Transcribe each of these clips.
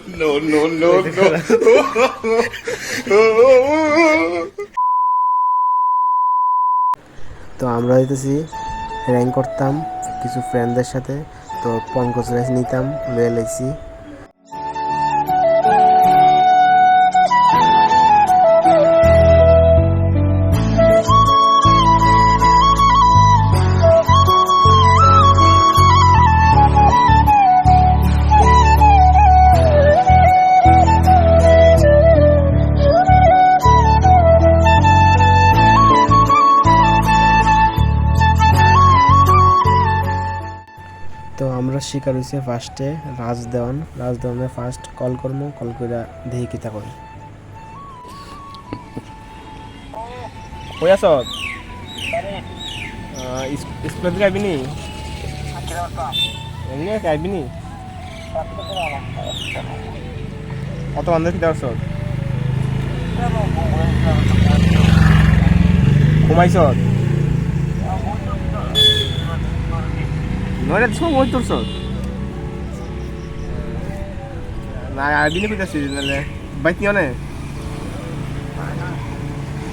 No, no, no, no. তো আমরা হইতেছি র্যাঙ্ক করতাম কিছু ফ্রেন্ডদের সাথে, তো পঙ্কজ রেস নিতাম, লয়ে লাইছি। তো আমরা শিকার হয়েছে ফার্স্টে রাজদেওয়ানে ফার্স্ট কল করবো, কল করে দেখি কিতা করি। কই আছ? স্কুলে থেকে আইবি নি? এমনি আইবি নি? অত বান্ধব কিতা করছ? ঘুমাইছ? নয়টার সময় মই তোরছ? না আইবি নি কইতাছি নাহলে বাইক নিও নে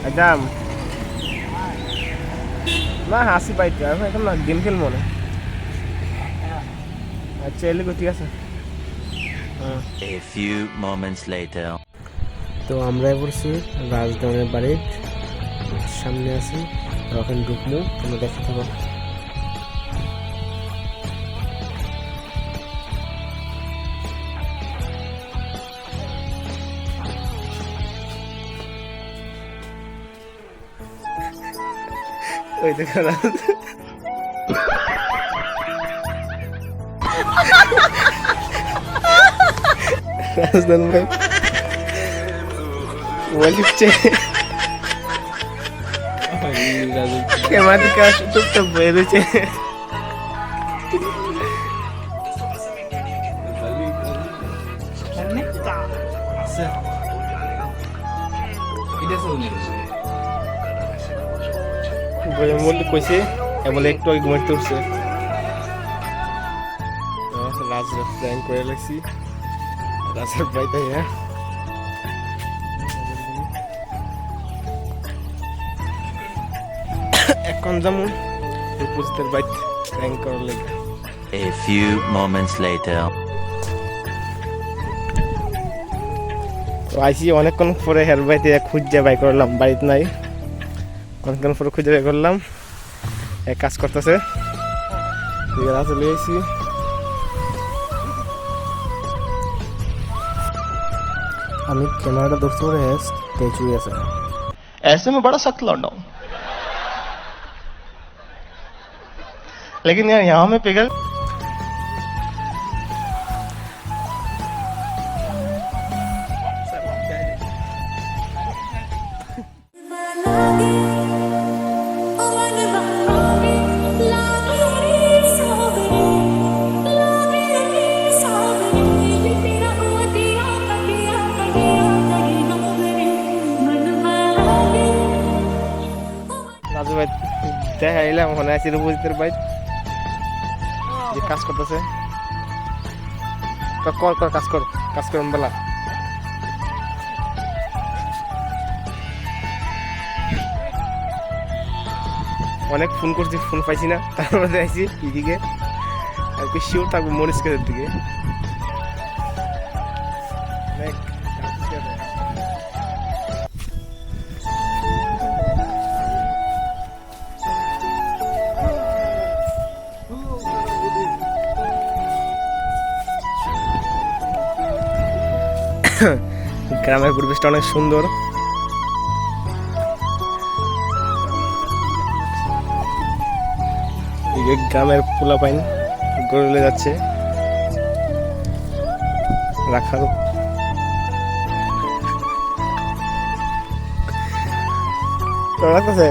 একদম না হাসি বাইক এখন না গেম খেলবো না। আচ্ছা এলে ঠিক আছে। A few moments later. তো আমরা পড়ছি রাজদেওয়ানের বাড়ির সামনে আছি, ওখানে ঢুকবো, তোমরা দেখতে থাকো। ওই দেখো রাজদান ভাই মোবাইল টিপছে, ক্যামেরা দিকে চুপচাপ বয়ে রয়েছে। বলে কইছে বলে একটু আগে ঘুমাইতে উঠছে। রাজ প্ল্যান করে লাগছি রাজের বাড়িতে। এখন যেমন রূপজিতের বাইক র্যাঙ্ক করার লাগে। A few moments later. তো আইসি অনেকক্ষণ পরে হের বাড়িতে খুঁজে বাই করলাম, বাড়িতে নাই। অনেকক্ষণ পরে খুঁজে বাই করলাম, এক কাজ করতেছে চলে আইসি। আমি ক্যামেরাটা ধরতে পারে স্ট্যাচু আছে। ऐसे में बड़ा सख्त लौंडा हूं, लेकिन यार यहाँ में पिघल রাজু ভাই দেখা এলাম, মনে আছে রূপজিতের বাইক যে কাজ করতেছে। কর কর কাজ কর, কাজ কর বেলা। অনেক ফোন করছি, ফোন পাইছি না, তারপরে আইছি এদিকে আর কি শিওর থাকবো মরিচকের দিকে। গ্রামের পরিবেশটা অনেক সুন্দর। গ্রামের পোলাপাইন গড়ে যাচ্ছে রাখার। লাগতেছে